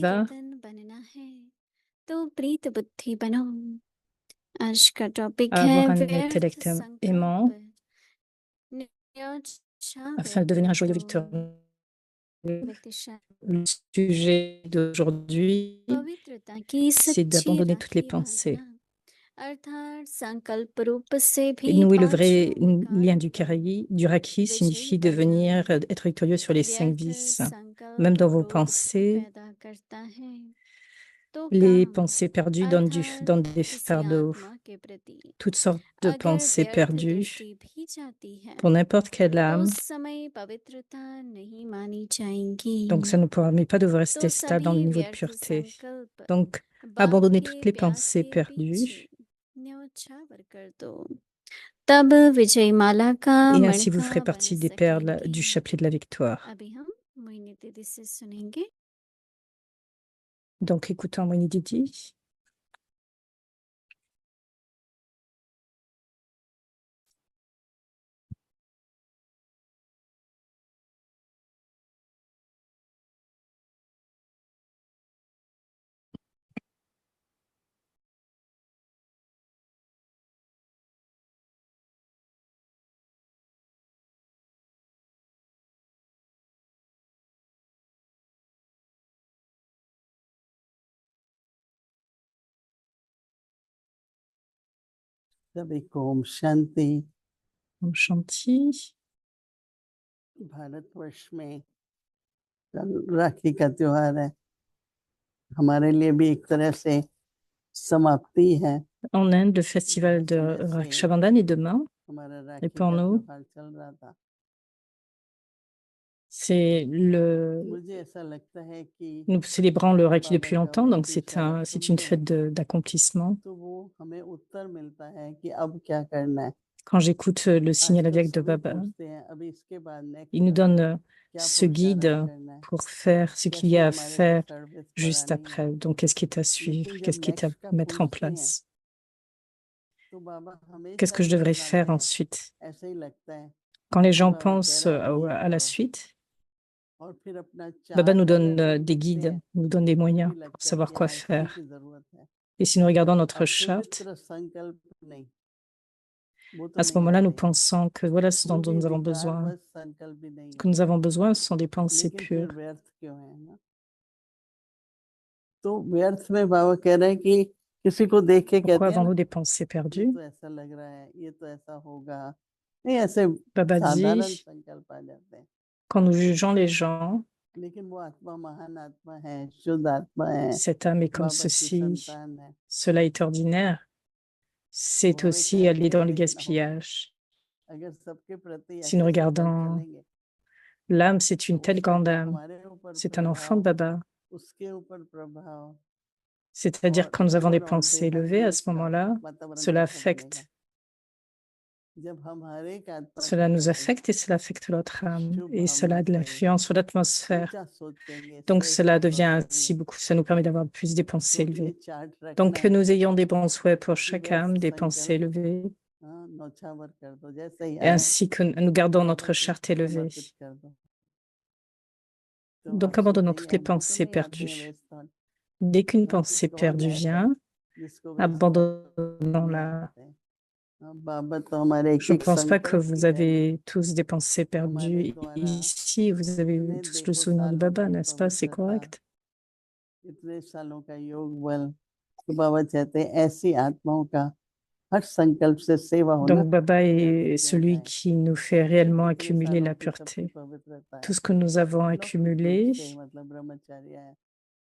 va? आज का टॉपिक À है avoir un व्यर्थ intellect aimant afin de devenir un joyeux victorieux. Le sujet d'aujourd'hui, पवित्रता की c'est सच्ची d'abandonner toutes les राखी pensées भावना अर्थात संकल्प रूप से भी Et nouer le vrai पांचों lien du कारकों du Raki विजयी signifie बनना devenir, être victorieux sur les 5 व्यर्थ vices. Même संकल्प dans vos क्रोध pensées, पैदा करता है तो les काम pensées perdues अर्थात donnent des किसी fardeaux, आत्मा के प्रति toutes sortes de अगर pensées व्यर्थ perdues दृष्टि भी जाती है pour n'importe quelle तो âme. उस समय पवित्रता नहीं मानी जाएगी Donc, ça ne permet pas de तो rester stable dans le सभी niveau de व्यर्थ pureté. संकल्प Donc, बाप abandonner के toutes les प्यास pensées के पीछे perdues न्योछावर कर दो तब विजय माला का et ainsi vous मणका ferez बन partie des perles सकेंगे du chapelet de la victoire. अभी हम मोहिनी दीदी से सुनेंगे Donc, écoutons Moini Didi. सभी को ओम शांति। Om Shanti. भारतवर्ष में कल राखी का त्योहार है, हमारे लिए भी एक तरह से समाप्ति है। En Inde, le festival de Raksha Bandhan est demain. हमारा Et राखी pour का nous, त्योहार चल रहा था। c'est मुझे ऐसा लगता है कि nous célébrons le Raki बाबा depuis जब longtemps, donc राखी c'est शबद c'est une सुनते fête हैं d'accomplissement. तो वो हमें उत्तर मिलता है कि अब क्या करना है। Quand j'écoute le signal आजकल avec de सभी Baba, पूछते हैं अभी इसके बाद il नेक्स्ट nous donne क्या ce guide पुरुषार्थ करना है, pour faire ce qu'il y कैसे a à हमारे को faire सर्विस पड़ा juste नहीं है। après. Donc, qu'est-ce qui est à suivre? लेकिन जब Qu'est-ce qui est à नेक्स्ट का mettre en पूछते हैं place? तो बाबा Qu'est-ce हमेशा que je ये devrais बताते faire हैं, ensuite? ऐसे ही लगता है Quand les कि gens बाबा कह pensent रहा है अभी ये à la करो suite, और फिर अपना Baba चार्ट nous अगर donne हम des देखते guides, हैं nous donne des तो moyens भी pour लगता है savoir कि quoi हाँ इसी faire. की जरूरत है। Et si nous regardons notre charte, अपवित्र संकल्प नहीं, वो तो à ce नहीं moment-là, nous आते हैं। pensons que voilà ce कोई dont भी nous avons विकार besoin. बस संकल्प भी नहीं Ce que nous होते, avons besoin, ce sont des pensées लेकिन फिर pures. व्यर्थ क्यों है ना। तो व्यर्थ में बाबा कह रहे हैं कि किसी को देख के Pourquoi कहते हैं ना avons-nous des pensées ये perdues? तो ऐसा लग रहा है, ये तो ऐसा होगा, नहीं ऐसे Baba साधारण dit, संकल्प आ जाते हैं। quand nous jugeons les gens, लेकिन वो आत्मा महान आत्मा है, शुद्ध आत्मा है, cette âme est comme बाबा की ceci, संतान है। cela est ordinaire, वो c'est हमें aussi aller कहेंगे dans le लेकिन हम gaspillage. अगर सबके प्रति Si nous ऐसे संकल्प regardons चलेंगे l'âme, c'est une तो telle उसका grande फिर âme, हमारे ऊपर c'est un enfant de प्रभाव, Baba. उसके ऊपर प्रभाव C'est-à-dire और quand nous avons des overall pensées बेहद élevées, ही à ce अच्छा moment-là, वातावरण cela कैसा बनेगा affecte, जब हम हर एक आत्मा के cela nous प्रति affecte et cela affecte l'autre âme. Shubh Et cela Bhavna a de से l'influence sur l'atmosphère. ऊंचा सोचेंगे, Donc श्रेष्ठ cela devient सोचेंगे, ainsi beaucoup, ça nous permet d'avoir plus des pensées तो ये élevées. चार्ट Donc रखना que है nous ayons des bons souhaits pour कि chaque व्यर्थ âme, des pensées संकल्प élevées, नौछावर कर दो, जैसे ही et आए ainsi que nous gardons बाबा notre को charte élevée. समर्पित कर दो। तो Donc आप abandonnons toutes सोचेंगे les वो तो pensées नहीं आते हैं perdues. व्यस्त थॉट, Dès qu'une हाँ कि pensée कौन perdue ऐसा vient, जिसको व्यस्त थॉट नहीं abandonnons-la. आते हैं। हाँ, बाबा तो हमारे एक Je ne एक pense pas que संकल्प vous की पहले avez tous des pensées हमारे perdues द्वारा ici. Vous avez इतने tous le souvenir de सालों Baba, की n'est-ce pas? C'est पवित्रता, correct? इतने सालों का योग बल, तो बाबा चाहते हैं ऐसी आत्माओं का हर संकल्प से सेवा होना Donc Baba est व्यर्थ क्यों celui जाए। qui nous fait réellement इतने accumuler सालों la की सबकी pureté. पवित्रता Tout है, ce que nous avons लौकिक रूप accumulé, से मतलब ब्रह्मचर्य है,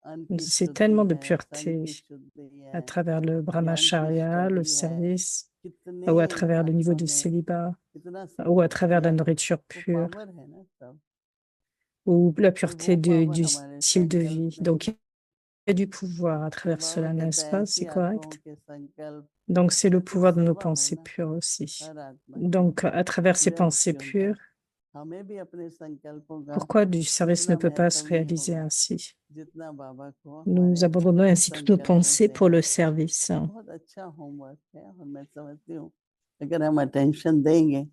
अन्न की c'est शुद्धि tellement de है, तन pureté की शुद्धि à है, travers le ज्ञान की brahmacharya, le स्टडी है, service, कितने ou à travers le niveau आत्मा de में célibat, कितना ou à संकल्प travers la किया, nourriture वो pure, पावर है ना सब, ou la और pureté वो पावर du हमारे style de संकल्प vie. में Donc il y a du pouvoir à तो travers बाबा cela, कहता n'est-ce है pas? ऐसी C'est आत्माओं correct? के संकल्प Donc c'est le से pouvoir de nos सेवा pensées होना pures aussi. हर आत्मा की Donc à travers ces व्यर्थ pensées क्यों जाए। pures, हमें भी अपने संकल्पों का pourquoi du service ne उतना peut pas महत्व se नहीं réaliser होगा ainsi? जितना बाबा को Nous हमारे abandonnons ainsi toutes nos संकल्पों pensées से pour है। le service. बहुत अच्छा होमवर्क है और मैं समझती हूँ अगर हम अटेंशन देंगे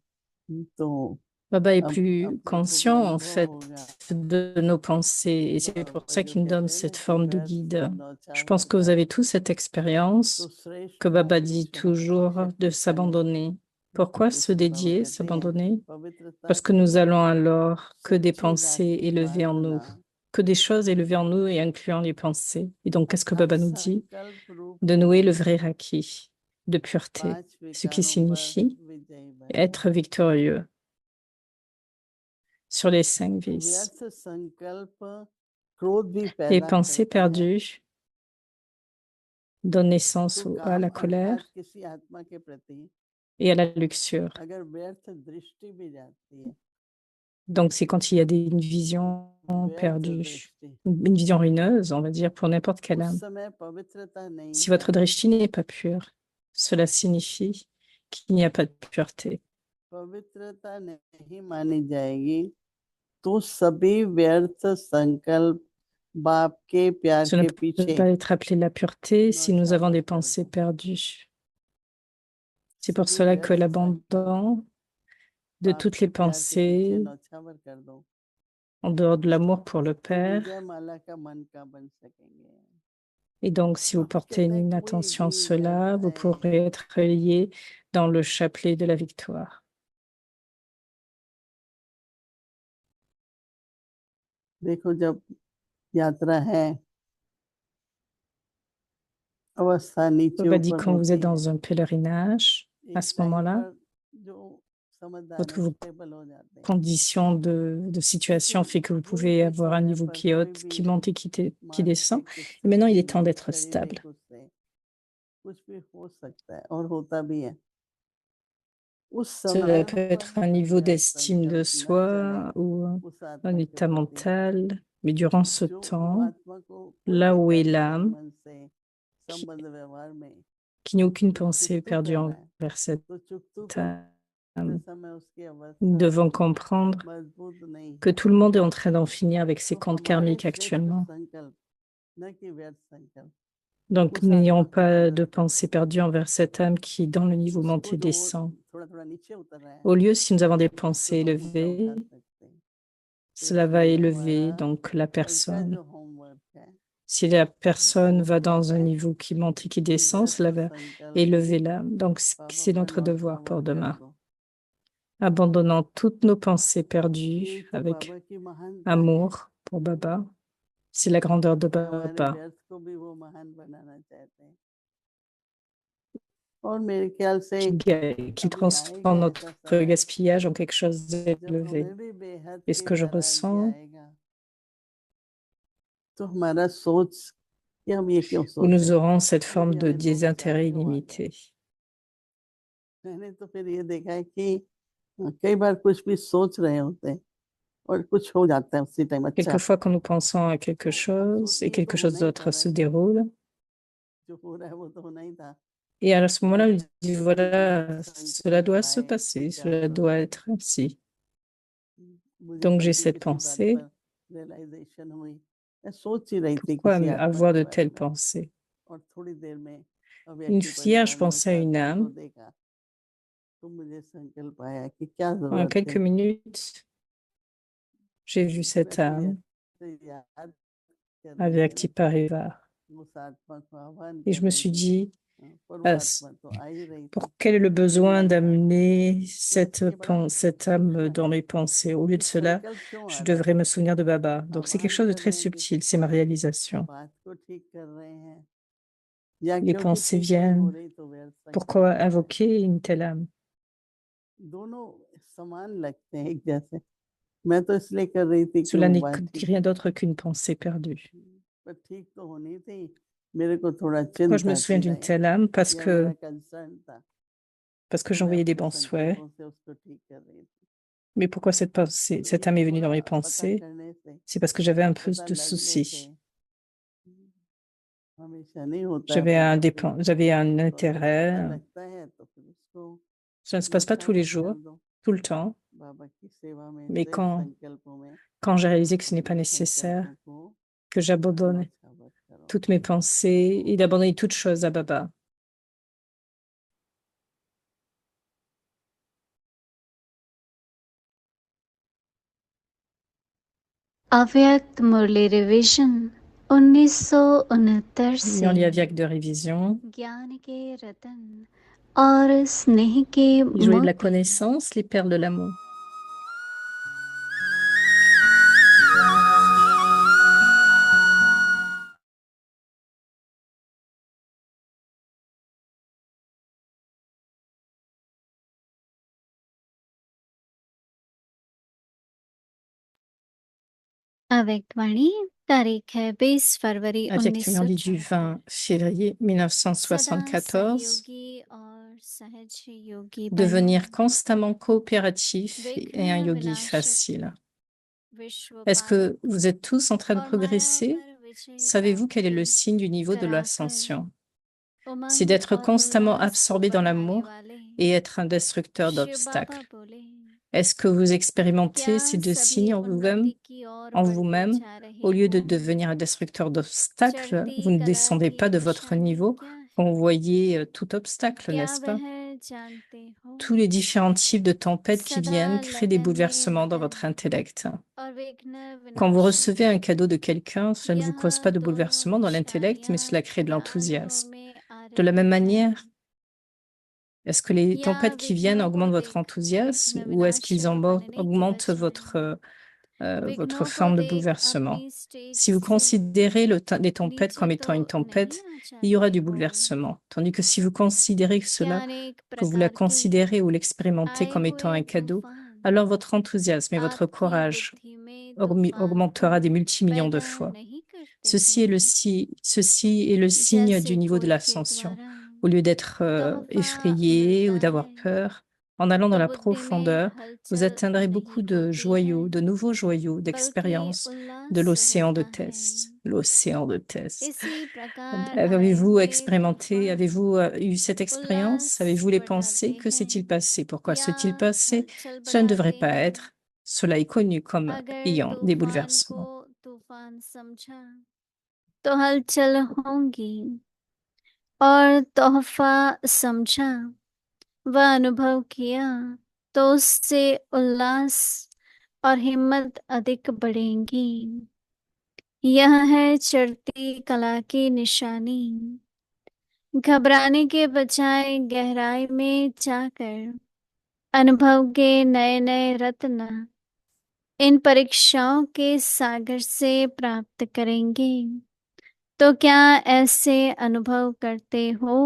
तो Baba est अब plus अपने को भी conscient en अनुभव fait होगा de nos pensées et c'est pour ça जो qu'il nous donne कहते हैं ना cette कि forme de व्यर्थ guide. को Je नौछावर pense que vous कर avez tous cette तो expérience श्रेष्ठ que Baba भाव dit ईश्वर toujours de शक्ति करें s'abandonner. तो Pourquoi se कृष्ण बाबा dédier, कहते हैं s'abandonner? पवित्रता Parce que के nous allons द्वारा alors que des सच्ची pensées राखी élevées en प्रार्थना nous, que des choses élevées en nous et incluant les pensées. Et donc, qu'est-ce que अर्थात Baba nous dit? संकल्प रूप De nouer में le vrai Raki de pureté, 5 ce qui विकारों पर signifie विजयी बने être victorieux sur les 5 vices. व्यर्थ संकल्प क्रोध भी Les पैदा pensées करता है perdues donnent naissance तो à la काम colère अर्थात किसी आत्मा के प्रति et à la luxure. अगर व्यर्थ दृष्टि भी जाती है Donc, c'est quand il y a une vision व्यर्थ perdue, दृष्टि une vision ruineuse, on va dire, pour n'importe quelle उस âme. समय पवित्रता नहीं Si है votre drishti n'est pas pure, cela signifie qu'il n'y a pas de pureté. पवित्रता नहीं मानी जाएगी तो सभी व्यर्थ संकल्प बाप के प्यार Ce ne के peut पीछे pas être appelé la pureté si nous avons नौछावर des कर pensées दो perdues. C'est pour सभी cela que व्यर्थ संकल्प l'abandon de बाप toutes के les प्यार के पीछे pensées नौछावर कर दो en dehors de l'amour pour le तो Père. विजय माला का मन का बन सकेंगे Et donc, si vous बाबा portez कहते हैं une कोई attention à भी cela, व्यर्थ vous है pourrez être lié dans le chapelet de la victoire. देखो जब यात्रा है अवस्था नीचे Baba dit ऊपर quand vous होती êtes है dans un pèlerinage, à एक ce टाइम moment-là, पर जो समझदार votre है vos स्टेबल हो जाते हैं conditions de situation लेकिन fait que vous कोई pouvez भी avoir un समय niveau पर qui est कोई haut, भी qui monte et qui descend. मानसिक Et maintenant, il स्थिति est temps में d'être शारीरिक stable. उससे कुछ भी हो सकता है और होता भी है उस Cela समय peut être un अगर niveau व्यर्थ d'estime de संकल्प न चले soi ou उस un आत्मा के état प्रति mental. Mais durant ce जो वो temps, आत्मा को कोई là भी où est तन से l'âme, मन से qui, संबंध व्यवहार में qui n'a aucune चुक pensée चुक perdue कर रहा है envers cette तो चुक करते âme, समय उसकी nous अवस्था devons comprendre मजबूत नहीं que है tout le monde est en train d'en finir avec ses तो comptes हमारे karmiques श्रेष्ठ actuellement. संकल्प न कि व्यर्थ संकल्प Donc, उस आत्मा n'ayons को pas de मदद pensée करते हैं perdue envers cette âme qui, dans le niveau monte उसको et जो वो descend. थोड़ा थोड़ा नीचे उतर रहा है Au lieu, si nous avons des उसको pensées तो ऊंचा élevées, उठा सकते हैं तो cela va इसलिए élever हमारा donc la कल का personne. जो होमवर्क है Si la personne वो va क्या dans un है niveau qui monte et qui कि descend, व्यर्थ cela va संकल्प élever l'âme. Donc, बाबा c'est पर notre devoir pour नौछावर कर demain. दो Abandonnant toutes nos pensées perdues यही तो avec बाबा की महानता है amour pour Baba. C'est la grandeur de कि हमारे Baba व्यर्थ को भी वो महान बनाना चाहते हैं और मेरे ख्याल से qui अभी transforme आएगा notre ऐसा समय gaspillage en quelque chose जब d'élevé. हमें भी बेहद Et ce की que je तरह ये ressens, आएगा तो हमारा सोच कि हम ये क्यों où सोच nous रहे हैं aurons cette ये forme भी de हमें दो विचार désintérêt क्यों आ गए illimité. मैंने तो फिर ये देखा है कि कई बार कुछ भी सोच रहे होते हैं और कुछ हो जाता है उसी टाइम अच्छा Quelquefois, quand nous pensons à quelque तो हम chose सोचते et हैं ये तो quelque chose होना ही d'autre था se भाई déroule, जो हो रहा है वो तो होना ही था et à ce moment-là, लेकिन on dit, कोई व्यर्थ voilà, cela संकल्प doit se आए passer, क्या cela doit जरूरत है être ainsi. मुझे Donc, कल j'ai की cette किसी बात pensée. पर रियलाइजेशन हुई मैं सोच ही रही थी Pourquoi किसी आत्मा avoir के de बारे telles में pensées? और थोड़ी देर में अव्यक्ति Hier, je परिवार में pensais à une साधुओं को âme. देखा तो मुझे संकल्प आया कि क्या En जरूरत quelques थी minutes, j'ai vu मैं cette फिर âme ऐसे याद कर रही avec थी ना Tipariva. उस आत्मा को आह्वान Et कर je me रही suis थी dit, पर वो ah, आत्मा तो आ ही रही थी quel est le लेकिन besoin मन था d'amener मैं ये बड़ा cette âme सूक्ष्म dans है mes pensées? Au lieu कि de cela, संकल्प क्यों आ je रहा devrais है me souvenir de Baba. Donc, c'est quelque आह्वान chose de कर très रहे हैं subtil, c'est ma réalisation. बात को ठीक कर रहे हैं या Les क्योंकि pensées ठीक नहीं हो viennent. रही तो व्यर्थ संकल्प Pourquoi आ रहे हैं invoquer une telle âme? दोनों समान लगते हैं एक जैसे मैं तो इसलिए कर रही थी कि Cela वो n'est बात ठीक rien हो d'autre qu'une pensée perdue. पर ठीक तो होनी थी मेरे को थोड़ा Pourquoi je me चिंता souviens थी d'une लाइक telle âme? या मेरा कंसर्न था Parce que तो मैं j'envoyais des अपने bons souhaits. संकल्पों से उसको ठीक कर रही थी Mais pourquoi cette pensée, तो cette ये âme est venue dans थोड़ा mes पता pensées? करने से C'est parce que j'avais un peu पता de लगने से soucis. हमेशा नहीं होता है पूरा फिर J'avais un तो अगर पता intérêt. लगता है तो फिर उसको Ça ne se passe pas tous les नौछावर jours, कर दो tout le temps. बाबा की सेवा में Mais श्रेष्ठ संकल्पों में quand j'ai réalisé que ce n'est pas अपने nécessaire, संकल्पों को que j'abandonne नौछावर करो toutes mes pensées et d'abandonner toute chose à Baba. अव्यक्त मुरली रिवीजन 1969 से Dans les Avyak de révision, ज्ञान के रतन और स्नेह के les joyaux de la मोती connaissance, les perles de l'amour. अव्यक्त वाणी तारीख है 20 फरवरी Avyak Triandi du 1974 20 février सदा 1974, सहयोगी और सहज योगी बनो devenir constamment coopératif et un विघ्न yogi विनाशक facile. विश्व Est-ce que पालक vous êtes tous en train de और माया progresser? पर विजय Savez-vous quel est le प्राप्त signe du niveau de कराकर l'ascension? C'est उमंग d'être और constamment उल्लास को absorbé dans बढ़ाने l'amour वाले et être un destructeur Shiv बाबा d'obstacles. बोले Est-ce que vous expérimentez क्या ces deux सभी signes en vous-même, उन्नति की ओर en बढ़ते vous-même? जा रहे Au lieu de हो devenir un destructeur d'obstacles, चढ़ती vous ne कला descendez की pas de votre निशानी niveau क्या है quand vous voyez tout obstacle, क्या n'est-ce वह pas? जानते हो Tous les différents types de tempêtes qui सदा viennent créent des लगन में bouleversements dans मगन votre intellect. और विघ्न Quand vous विनाशक recevez un cadeau de quelqu'un, cela ne vous cause pas यह de दोनों bouleversement dans l'intellect, mais निशानियां cela crée de ध्यानों l'enthousiasme. में आ De la रही même है manière, est-ce que les या tempêtes qui viennent विघ्नों को augmentent votre देख enthousiasme विघ्न ou est-ce qu'ils विनाशक बनने की augmentent बजाय votre विघ्नों को forme de देख bouleversement? अपनी स्टेज Si vous से considérez les tempêtes नीचे comme तो étant une नहीं tempête, आ il y aura जाते du हो bouleversement. Tandis que si vous considérez क्या cela, अनेक que vous la प्रकार के considérez ou l'expérimentez आए comme étant हुए un cadeau, तूफान alors votre enthousiasme et votre आपकी courage बुद्धि में तूफान को augmentera des multimillions de पैदा fois. नहीं करते हैं Ceci est le signe जैसे du niveau de कोई के l'ascension. द्वारा Au lieu d'être तोहफा effrayé मिलता ou है d'avoir peur, en allant dans तो la बुद्धि में profondeur, vous हलचल atteindrez नहीं beaucoup de होती है joyaux, de nouveaux joyaux, बल्कि d'expériences de उल्लास l'océan de होता है tests. L'océan de tests. इसी प्रकार आए Avez-vous हुए expérimenté, तूफान avez-vous eu cette expérience? उल्लास Avez-vous les pensées? बढ़ाते Que हैं s'est-il passé? Pourquoi या s'est-il passé? हलचल Cela ne devrait बढ़ाते pas हैं être. Cela est connu comme अगर ayant des तूफान को bouleversements. तूफान समझा तो हलचल होंगी और तोहफा समझा वह अनुभव किया तो उससे उल्लास और हिम्मत अधिक बढ़ेंगी यह है चढ़ती कला की निशानी घबराने के बजाय गहराई में जाकर अनुभव के नए नए रत्न इन परीक्षाओं के सागर से प्राप्त करेंगे तो क्या ऐसे अनुभव करते हो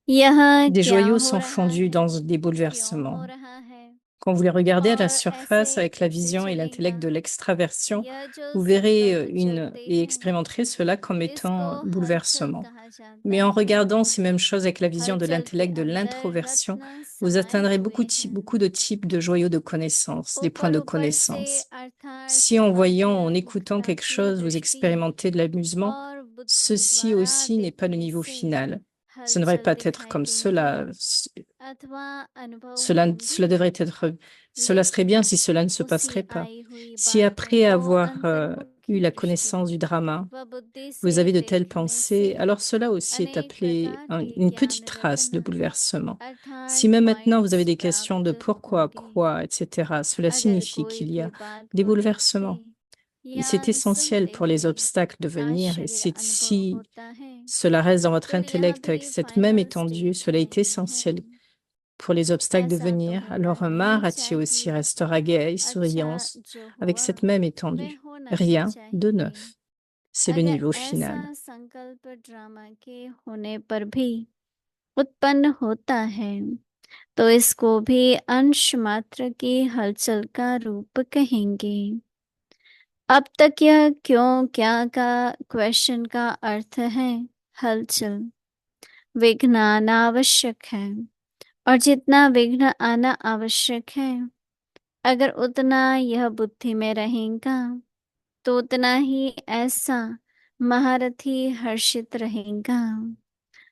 यह Des क्या joyaux हो sont रहा fondus है dans des क्यों हो bouleversements. रहा है Quand vous les regardez à la और ऐसे surface avec la कैसे vision et चलेगा l'intellect de l'extraversion, यह जो vous verrez संकल्प चलते et हैं expérimenterez cela comme इसको étant हलचल bouleversement. कहा जाता Mais en है regardant ces mêmes choses avec la vision de हलचल के l'intellect de अंदर l'introversion, रत्न vous समाये atteindrez हुए हैं beaucoup de types de joyaux de connaissance, des points ऊपर de ऊपर से connaissance. अर्थात Si en voyant, भव्य en écoutant मुग्धता quelque की chose, vous दृष्टि expérimentez de l'amusement, और बुद्धि ceci द्वारा aussi n'est pas le देखने niveau से final. Ça ne devrait हलचल pas être दिखाई comme देंगी cela. अथवा अनुभव Cela होंगी devrait être, cela serait लेकिन bien si cela ne se उसी passerait pas. आई हुई Si बातों après को avoir eu अंतर्मुखी la दृष्टि connaissance du drama, व बुद्धि vous से avez de telles देखने से pensées, alors cela aussi est अनेक appelé प्रकार के une ज्ञान petite trace de रत्न bouleversement. Si अर्थात même maintenant vous avez points des questions de प्राप्त pourquoi, होंगे quoi, etc., cela अगर signifie कोई qu'il y भी a बात des को देखते bouleversements. या C'est essentiel सुनते pour les ही obstacles de venir et आश्चर्य c'est अनुभव si होता है cela reste dans votre फिर यहाँ intellect avec भी cette même final étendue, stage cela est नहीं है essentiel pour les obstacles de ऐसा तो venir, होना alors ही Maharati aussi चाहिए restera gai et अच्छा souriant जो avec हुआ cette même वह étendue. होना ही Rien de चाहिए neuf. C'est le अगर niveau ऐसा final. संकल्प ड्रामा के होने पर भी उत्पन्न होता है तो इसको भी अंश मात्र की हलचल का रूप कहेंगे अब तक यह क्यों क्या का क्वेश्चन का अर्थ है हलचल विघ्न आना आवश्यक है और जितना विघ्न आना आवश्यक है अगर उतना यह बुद्धि में रहेगा तो उतना ही ऐसा महारथी हर्षित रहेगा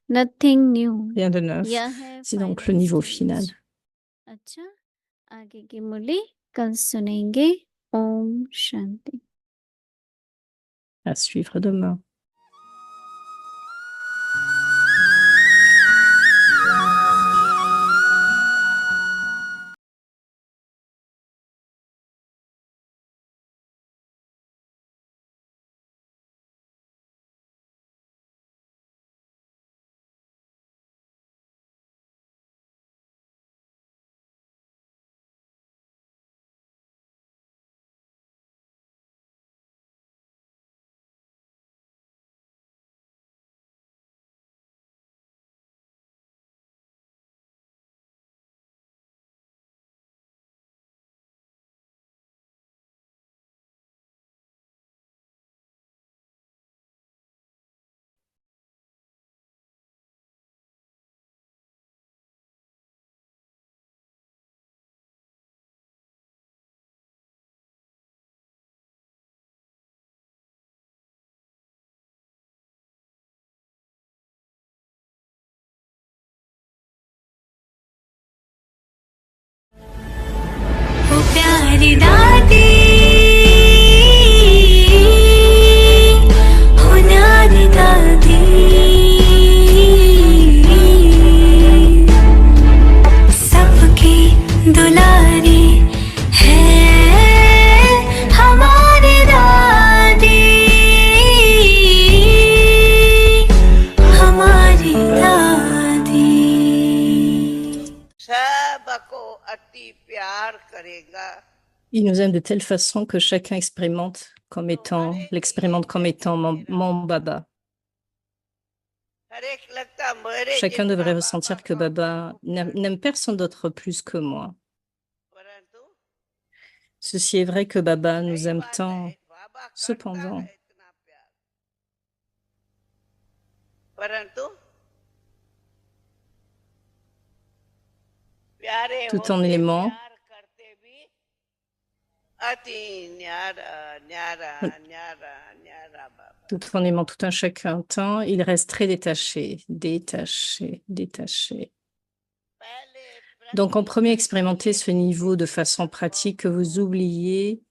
nothing new Rien de neuf. यह है C'est donc le final niveau final. Stage अच्छा आगे की मुरली कल सुनेंगे ओम शांति À suivre demain. Il nous aime de telle façon que chacun l'expérimente comme étant mon Baba. Chacun devrait ressentir que Baba n'aime personne d'autre plus que moi. Ceci est vrai que Baba nous aime tant. Cependant, tout en aimant, tout un chacun temps, il reste très détaché. Donc, en premier, expérimentez ce niveau de façon pratique que vous oubliez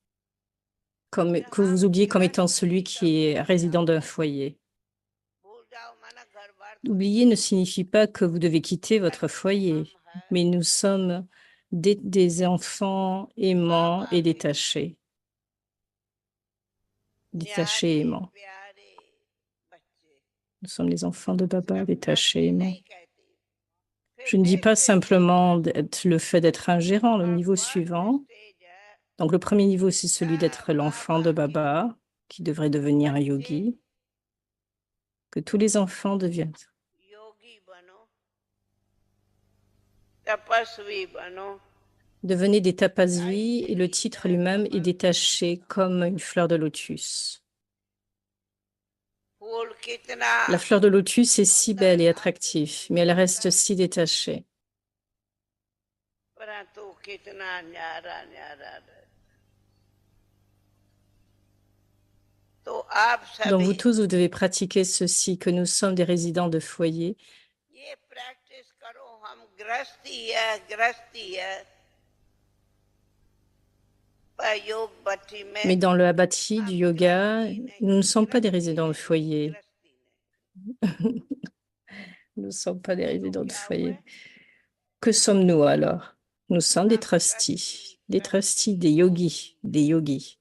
comme étant celui qui est résident d'un foyer. Oublier ne signifie pas que vous devez quitter votre foyer, mais nous sommes des enfants aimants et détachés. Détachés et aimants. Nous sommes les enfants de Baba, détachés et aimants. Je ne dis pas simplement le fait d'être un gérant, le niveau suivant. Donc, le premier niveau, c'est celui d'être l'enfant de Baba, qui devrait devenir un yogi. Que tous les enfants deviennent. Devenez des tapasvis et le titre lui-même est détaché comme une fleur de lotus. La fleur de lotus est si belle et attractive, mais elle reste si détachée. Donc vous tous, vous devez pratiquer ceci, que nous sommes des résidents de foyer. Mais dans le Abhati du yoga, nous ne sommes pas des résidents de foyer. Nous ne sommes pas des résidents de foyer. Que sommes-nous alors? Nous sommes des trustis, des yogis, des yogis.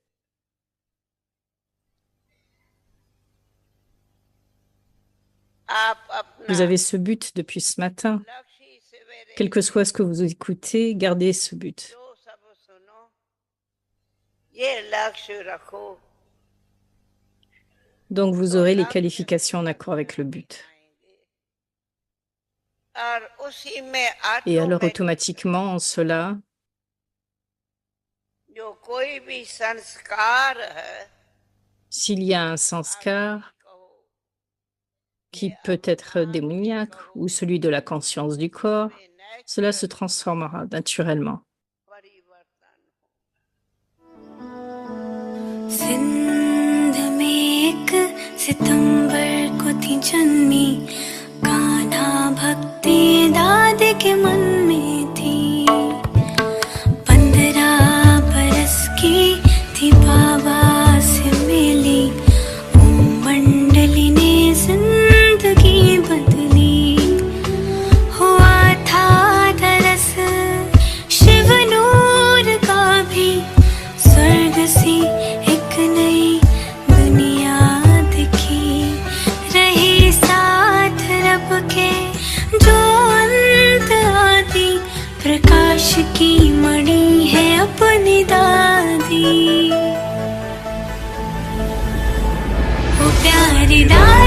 Vous avez ce but depuis ce matin. Quel que soit ce que vous écoutez, gardez ce but. Donc vous aurez les qualifications en accord avec le but. Et alors automatiquement, en cela, s'il y a un sanskar qui peut être démoniaque ou celui de la conscience du corps, cela se transformera naturellement. Sindh में एक सितंबर को थी जन्मी कान्हा भक्ति दाद के मन में थी 15 बरस की थी बाबा से मिली ओम मंडली ने जिंदगी बदली हुआ था दरस शिव नूर का भी स्वर्ग सी नई दुनिया दिखी रही साथ रब के जो अंत आदि प्रकाश की मणि है अपनी दादी वो प्यारी दादी